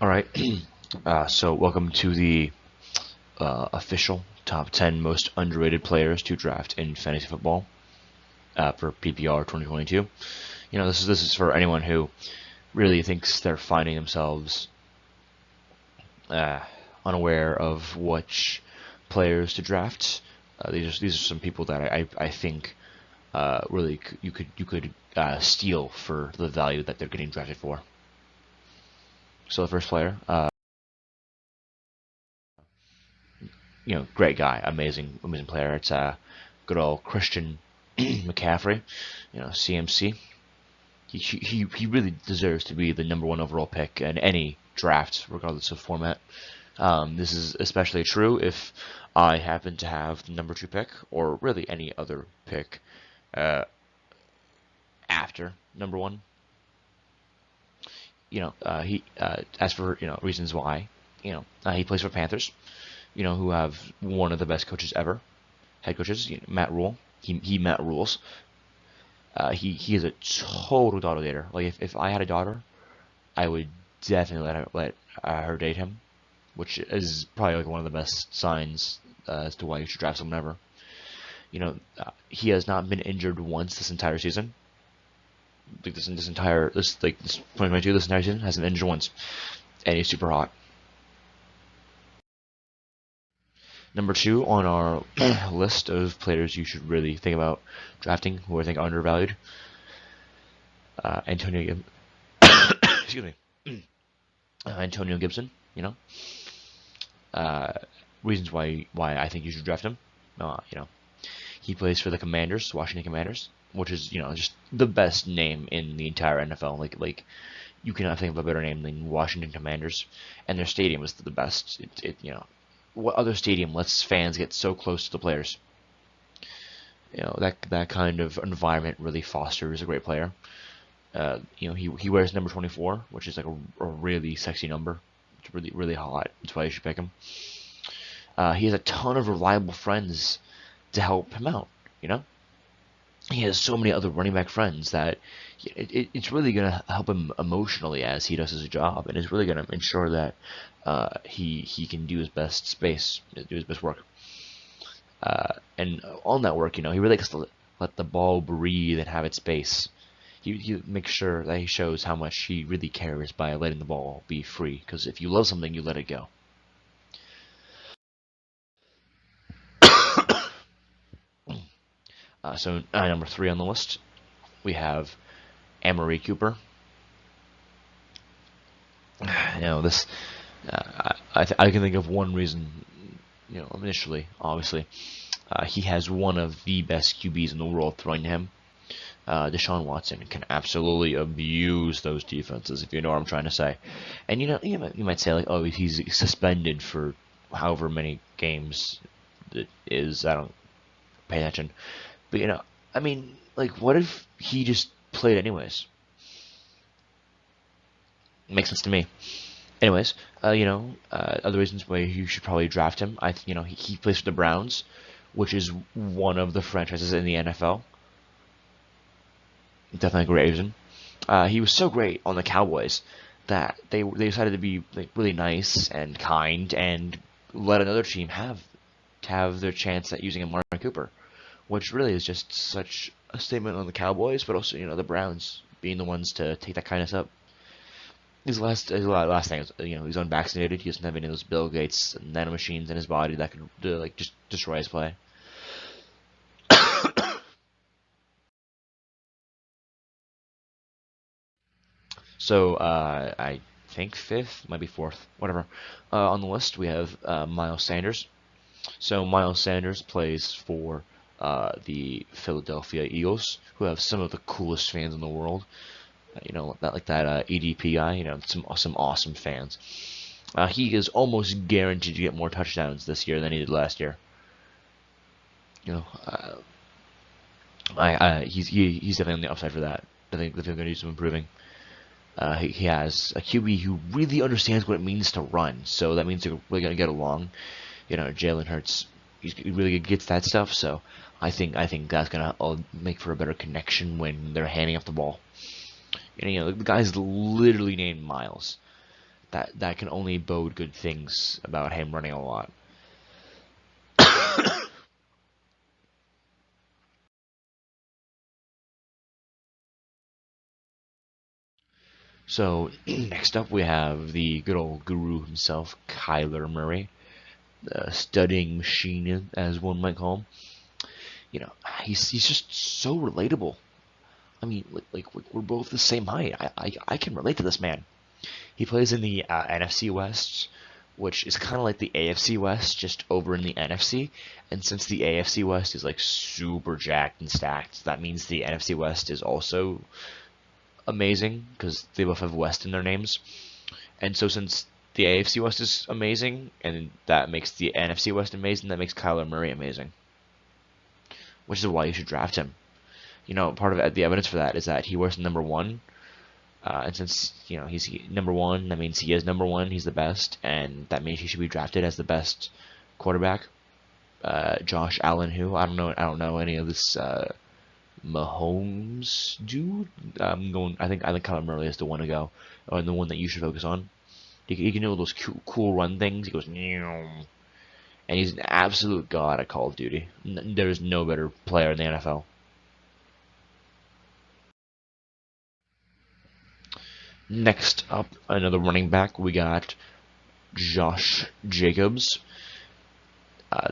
All right, so welcome to the official top 10 most underrated players to draft in fantasy football for PPR 2022. This is for anyone who really thinks they're finding themselves uh, unaware of which players to draft. These are some people that I think really you could steal for the value that they're getting drafted for. So the first player, great guy, amazing player. It's good old Christian McCaffrey, CMC. He really deserves to be the #1 overall pick in any draft, regardless of format. This is especially true if I happen to have the #2 pick, or really any other pick after #1. He as for reasons why, he plays for Panthers, who have one of the best coaches ever, head coaches, Matt Rule. He Matt rules. He is a total daughter dater. Like if I had a daughter, I would definitely let her date him, which is probably like one of the best signs as to why you should draft someone ever. He has not been injured once this entire season. Like this 2022, this entire season hasn't been injured once, and he's super hot. #2 on our list of players you should really think about drafting, who I think are undervalued. Antonio, excuse me, Antonio Gibson. Reasons why I think you should draft him. He plays for the Commanders, Washington Commanders, which is just the best name in the entire NFL. Like you cannot think of a better name than Washington Commanders, and their stadium is the best. What other stadium lets fans get so close to the players? That kind of environment really fosters a great player. He wears number 24, which is like a really sexy number. It's really hot. That's why you should pick him. He has a ton of reliable friends to help him out. He has so many other running back friends that it's really going to help him emotionally as he does his job, and it's really going to ensure that he can do his best work. And on that work, he really likes to let the ball breathe and have its space. He makes sure that he shows how much he really cares by letting the ball be free, because if you love something, you let it go. So #3 on the list, we have Anton Cooper. This I can think of one reason. Initially, obviously, he has one of the best QBs in the world throwing to him. Deshaun Watson can absolutely abuse those defenses, if you know what I'm trying to say. And you might say like, oh, he's suspended for however many games it is. I don't pay attention. But what if he just played anyways? Makes sense to me. Anyways, other reasons why you should probably draft him. He plays for the Browns, which is one of the franchises in the NFL. Definitely a great reason. He was so great on the Cowboys that they decided to be really nice and kind and let another team have their chance at using Anton Cooper, which really is just such a statement on the Cowboys, but also the Browns being the ones to take that kindness up. His last thing is he's unvaccinated. He doesn't have any of those Bill Gates nanomachines in his body that could just destroy his play. So I think 5th, might be 4th, whatever. On the list we have Miles Sanders. So Miles Sanders plays for the Philadelphia Eagles, who have some of the coolest fans in the world. That EDP guy. Some awesome fans. He is almost guaranteed to get more touchdowns this year than he did last year. He's definitely on the upside for that. I think they're going to do some improving. He has a QB who really understands what it means to run, so that means they're really going to get along. Jalen Hurts, he really gets that stuff, so I think that's going to make for a better connection when they're handing off the ball. The guy's literally named Miles. that can only bode good things about him running a lot. So next up we have the good old guru himself, Kyler Murray, the studying machine, as one might call him. You know, he's just so relatable. I mean, like we're both the same height. I can relate to this man. He plays in the NFC West, which is kind of like the AFC West, just over in the NFC. And since the AFC West is like super jacked and stacked, that means the NFC West is also amazing because they both have West in their names. And so since the AFC West is amazing, and that makes the NFC West amazing, that makes Kyler Murray amazing. Which is why you should draft him. You know, part of the evidence for that is that he wears number 1. And since, you know, he's number 1, that means he is number 1, he's the best, and that means he should be drafted as the best quarterback. Josh Allen, who I don't know any of this Mahomes dude. I think Kyler Murray is the one to go, or the one that you should focus on. He can do all those cool run things. He goes, and he's an absolute god at Call of Duty. There is no better player in the NFL. Next up, another running back. We got Josh Jacobs.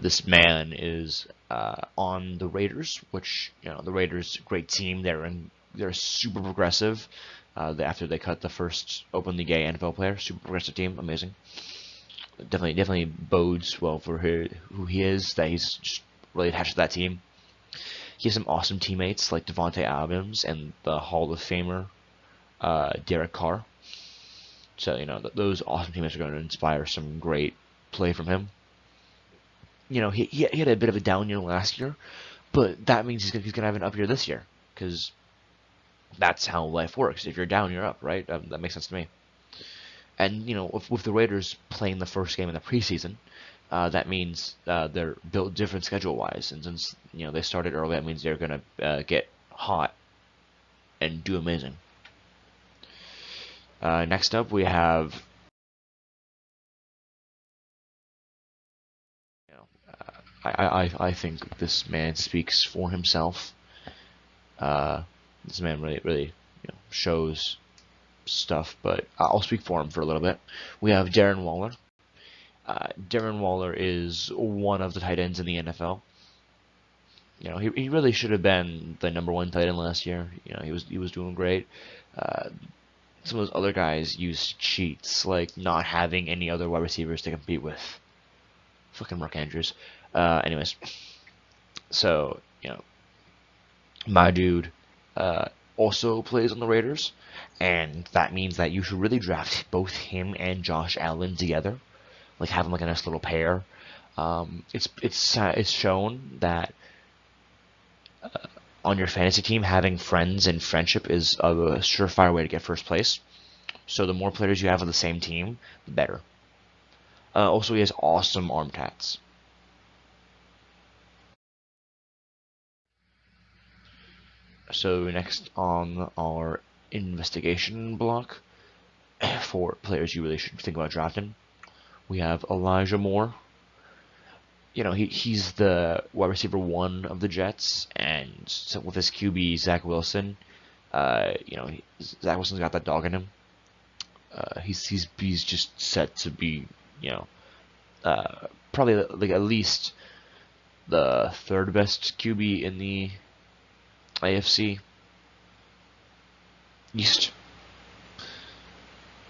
This man is on the Raiders, which, you know, the Raiders, great team. They're super progressive. After they cut the first openly gay NFL player, super progressive team, amazing. Definitely bodes well for who he is. That he's just really attached to that team. He has some awesome teammates like Devontae Adams and the Hall of Famer Derek Carr. So, you know, those awesome teammates are going to inspire some great play from him. You know, he had a bit of a down year last year, but that means he's gonna have an up year this year, because that's how life works. If you're down, you're up, right? That makes sense to me. And, you know, with the Raiders playing the first game in the preseason, that means they're built different schedule-wise, and since, you know, they started early, that means they're gonna get hot and do amazing. Next up, we have, you know, I think this man speaks for himself. This man really, you know, shows stuff, but I'll speak for him for a little bit. We have Darren Waller. Darren Waller is one of the tight ends in the NFL. You know, he really should have been the number 1 tight end last year. You know, he was doing great. Some of those other guys use cheats, like not having any other wide receivers to compete with. Fucking Mark Andrews. Anyways, so, you know, my dude also plays on the Raiders, and that means that you should really draft both him and Josh Allen together, like have them like a nice little pair. It's shown that on your fantasy team, having friends and friendship is a surefire way to get first place. So the more players you have on the same team, the better. Also, he has awesome arm tats. So next on our investigation block for players you really should think about drafting, we have Elijah Moore. You know, he's the wide receiver 1 of the Jets, and so with his QB Zach Wilson, you know, Zach Wilson's got that dog in him. He's just set to be, you know, probably like at least the 3rd best QB in the AFC East,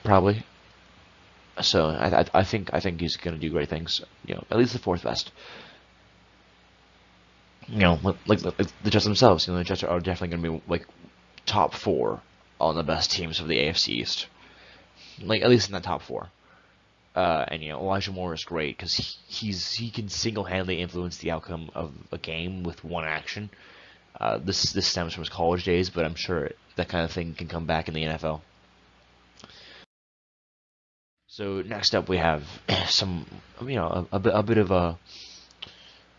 probably. So I think he's gonna do great things. You know, at least the 4th best. You know, like the Jets themselves. You know, the Jets are definitely gonna be like top 4 on the best teams of the AFC East. Like at least in that top 4. And, you know, Elijah Moore is great because he can single-handedly influence the outcome of a game with one action. This stems from his college days, but I'm sure that kind of thing can come back in the NFL. So next up we have some, you know, a bit of a,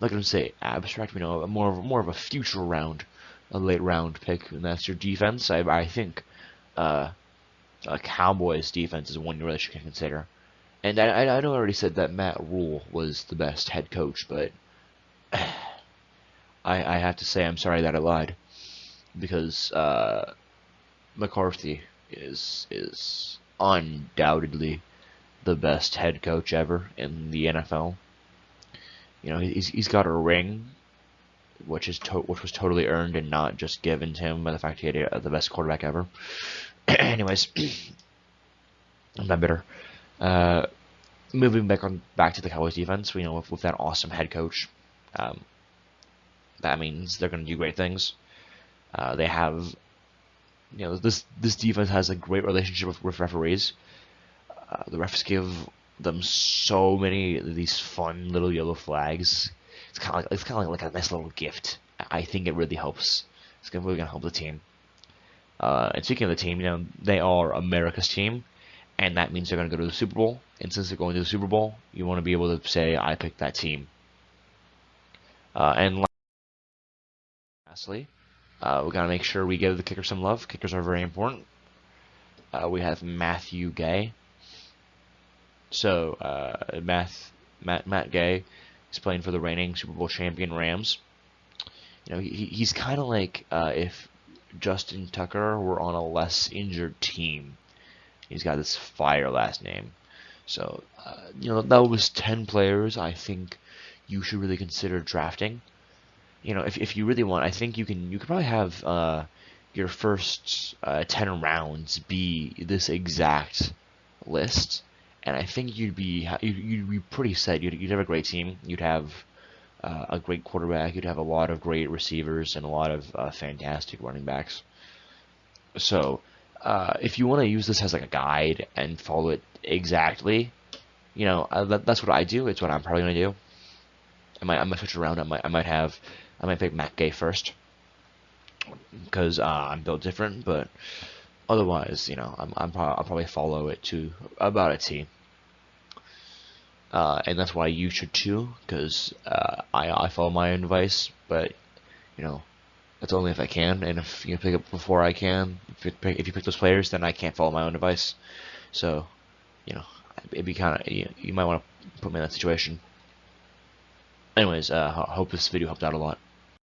not gonna say abstract, you know, more of a future round, a late round pick, and that's your defense. I think Cowboys defense is one you really should consider. And I know I already said that Matt Rule was the best head coach, but I have to say I'm sorry that I lied, because McCarthy is undoubtedly the best head coach ever in the NFL. You know, he's got a ring, which was totally earned and not just given to him by the fact he had the best quarterback ever. Anyways, I'm not bitter. Uh, Moving back to the Cowboys defense, you know, with that awesome head coach, um, that means they're going to do great things. They have, you know, this defense has a great relationship with referees. The refs give them so many of these fun little yellow flags. It's kind of like a nice little gift. I think it really helps. It's really gonna help the team. And speaking of the team, you know, they are America's team, and that means they're gonna go to the Super Bowl. And since they're going to the Super Bowl, you want to be able to say, "I picked that team." And lastly, we gotta make sure we give the kicker some love. Kickers are very important. We have Matthew Gay. So Matt Gay is playing for the reigning Super Bowl champion Rams. You know, he's kind of like if Justin Tucker were on a less injured team. He's got this fire last name. So you know, that was 10 players I think you should really consider drafting. You know, if you really want, I think you could probably have your first 10 rounds be this exact list, and I think you'd be pretty set. You'd have a great team. You'd have a great quarterback. You'd have a lot of great receivers and a lot of fantastic running backs. So if you want to use this as like a guide and follow it exactly, you know, that's what I do. It's what I'm probably gonna do. I might switch around. I might pick Matt Gay first because I'm built different, but otherwise, you know, I'll probably follow it to about a T. And that's why you should too, because I follow my own advice, but you know, that's only if I can, and if you pick up before I can, if you pick those players, then I can't follow my own advice. So, you know, it'd be kind of, you might want to put me in that situation. Anyways, hope this video helped out a lot.